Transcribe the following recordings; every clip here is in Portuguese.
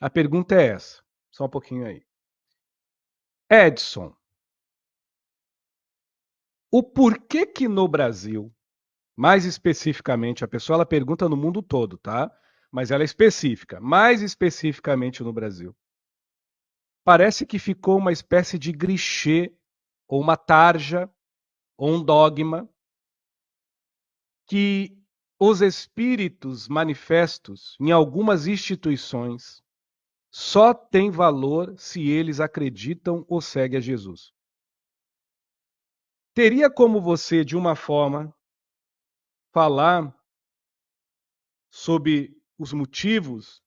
A pergunta é essa. Só um pouquinho aí. Edson, o porquê que no Brasil, mais especificamente, a pessoa ela pergunta no mundo todo, tá? Mas ela é específica. Mais especificamente no Brasil. Parece que ficou uma espécie de clichê, ou uma tarja, ou um dogma, que os espíritos manifestos em algumas instituições só têm valor se eles acreditam ou seguem a Jesus. Teria como você, de uma forma, falar sobre os motivos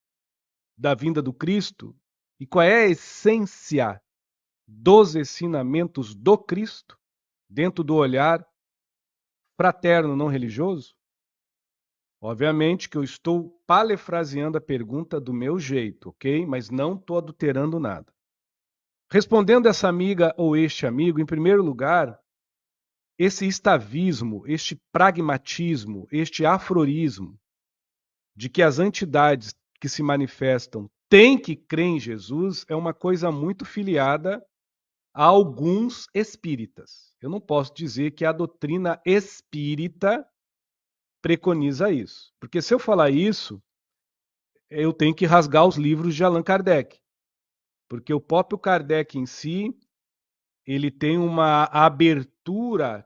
da vinda do Cristo e qual é a essência dos ensinamentos do Cristo dentro do olhar fraterno não religioso? Obviamente que eu estou parafraseando a pergunta do meu jeito, ok? Mas não estou adulterando nada. Respondendo essa amiga ou este amigo, em primeiro lugar, esse estavismo, este pragmatismo, este afrorismo de que as entidades que se manifestam têm que crer em Jesus é uma coisa muito filiada a alguns espíritas. Eu não posso dizer que a doutrina espírita preconiza isso. Porque se eu falar isso, eu tenho que rasgar os livros de Allan Kardec. Porque o próprio Kardec em si, ele tem uma abertura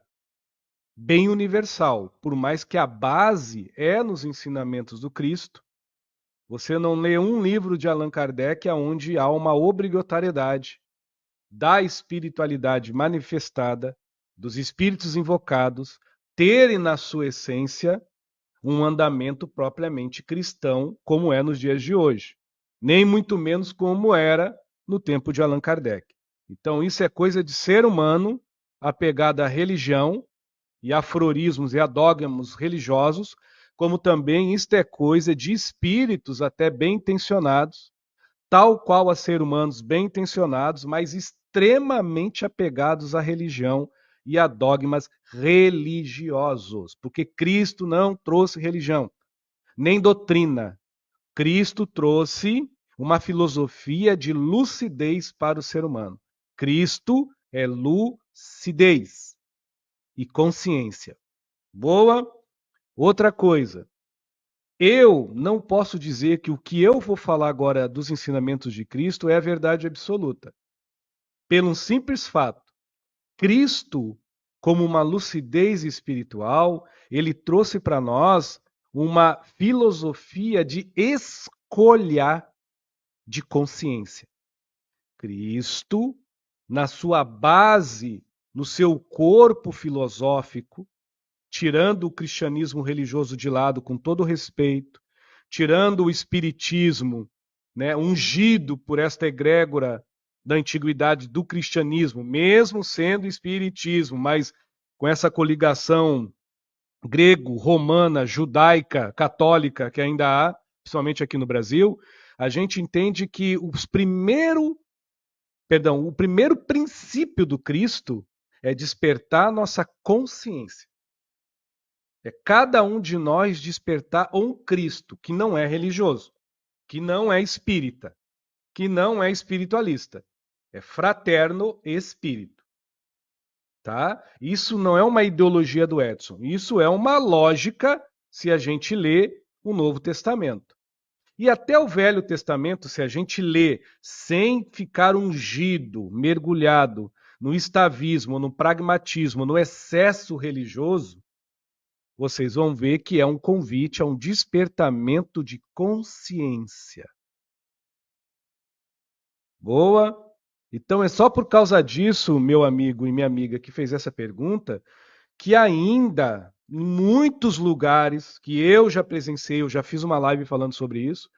bem universal. Por mais que a base é nos ensinamentos do Cristo, você não lê um livro de Allan Kardec onde há uma obrigatoriedade da espiritualidade manifestada, dos espíritos invocados, terem na sua essência um andamento propriamente cristão, como é nos dias de hoje. Nem muito menos como era no tempo de Allan Kardec. Então, isso é coisa de ser humano apegado à religião e a afrorismos e a dogmas religiosos, como também isto é coisa de espíritos até bem intencionados, tal qual a seres humanos bem intencionados, mas extremamente apegados à religião e a dogmas religiosos, porque Cristo não trouxe religião, nem doutrina. Cristo trouxe uma filosofia de lucidez para o ser humano. Cristo é lucidez e consciência. Boa? Outra coisa. Eu não posso dizer que o que eu vou falar agora dos ensinamentos de Cristo é a verdade absoluta. Pelo simples fato, Cristo, como uma lucidez espiritual, ele trouxe para nós uma filosofia de escolha de consciência. Cristo, na sua base, no seu corpo filosófico, tirando o cristianismo religioso de lado com todo respeito, tirando o espiritismo, né, ungido por esta egrégora da antiguidade do cristianismo, mesmo sendo espiritismo, mas com essa coligação grego, romana, judaica, católica que ainda há, principalmente aqui no Brasil, a gente entende que o primeiro princípio do Cristo é despertar nossa consciência. É cada um de nós despertar um Cristo que não é religioso, que não é espírita, que não é espiritualista. É fraterno espírito. Tá? Isso não é uma ideologia do Edson. Isso é uma lógica se a gente lê o Novo Testamento. E até o Velho Testamento, se a gente lê sem ficar ungido, mergulhado no estavismo, no pragmatismo, no excesso religioso, vocês vão ver que é um convite a um despertamento de consciência. Boa? Então é só por causa disso, meu amigo e minha amiga que fez essa pergunta, que ainda em muitos lugares que eu já presenciei, eu já fiz uma live falando sobre isso,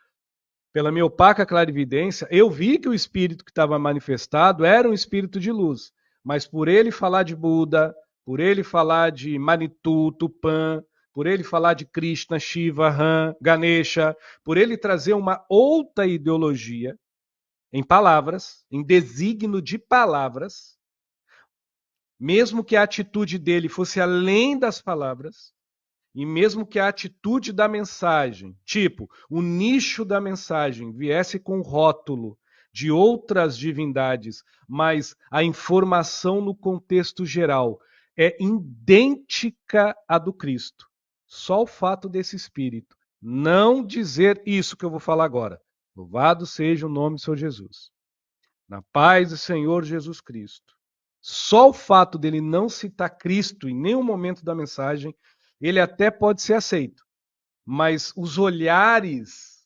pela minha opaca clarividência, eu vi que o espírito que estava manifestado era um espírito de luz. Mas por ele falar de Buda, por ele falar de Manitou, Tupã, por ele falar de Krishna, Shiva, Ram, Ganesha, por ele trazer uma outra ideologia em palavras, em desígnio de palavras, mesmo que a atitude dele fosse além das palavras, e mesmo que a atitude da mensagem, tipo, o nicho da mensagem viesse com rótulo de outras divindades, mas a informação no contexto geral é idêntica à do Cristo. Só o fato desse Espírito não dizer isso que eu vou falar agora. Louvado seja o nome do Senhor Jesus. Na paz do Senhor Jesus Cristo. Só o fato dele não citar Cristo em nenhum momento da mensagem, ele até pode ser aceito. Mas os olhares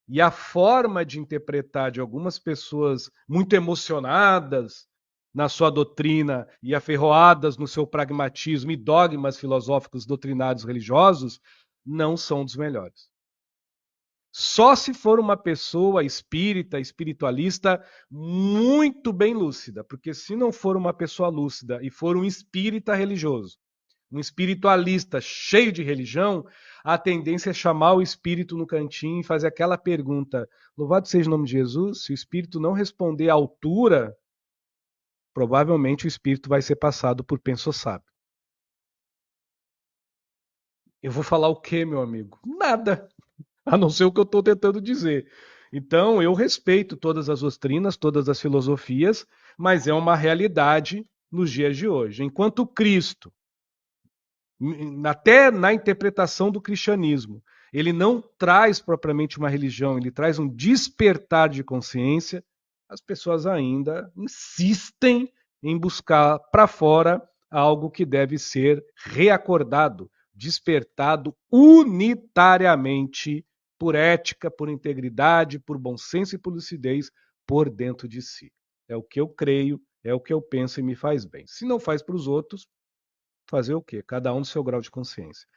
e a forma de interpretar de algumas pessoas muito emocionadas na sua doutrina e aferroadas no seu pragmatismo e dogmas filosóficos doutrinários religiosos não são dos melhores. Só se for uma pessoa espírita, espiritualista, muito bem lúcida, porque se não for uma pessoa lúcida e for um espírita religioso, um espiritualista cheio de religião, a tendência é chamar o espírito no cantinho e fazer aquela pergunta: louvado seja o nome de Jesus? Se o espírito não responder à altura, provavelmente o espírito vai ser passado por penso-sábio. Eu vou falar o quê, meu amigo? Nada, a não ser o que eu estou tentando dizer. Então, eu respeito todas as doutrinas, todas as filosofias, mas é uma realidade nos dias de hoje. Enquanto Cristo, até na interpretação do cristianismo, ele não traz propriamente uma religião, ele traz um despertar de consciência, as pessoas ainda insistem em buscar para fora algo que deve ser reacordado, despertado unitariamente por ética, por integridade, por bom senso e por lucidez por dentro de si. É o que eu creio, é o que eu penso e me faz bem. Se não faz para os outros, fazer o quê? Cada um do seu grau de consciência.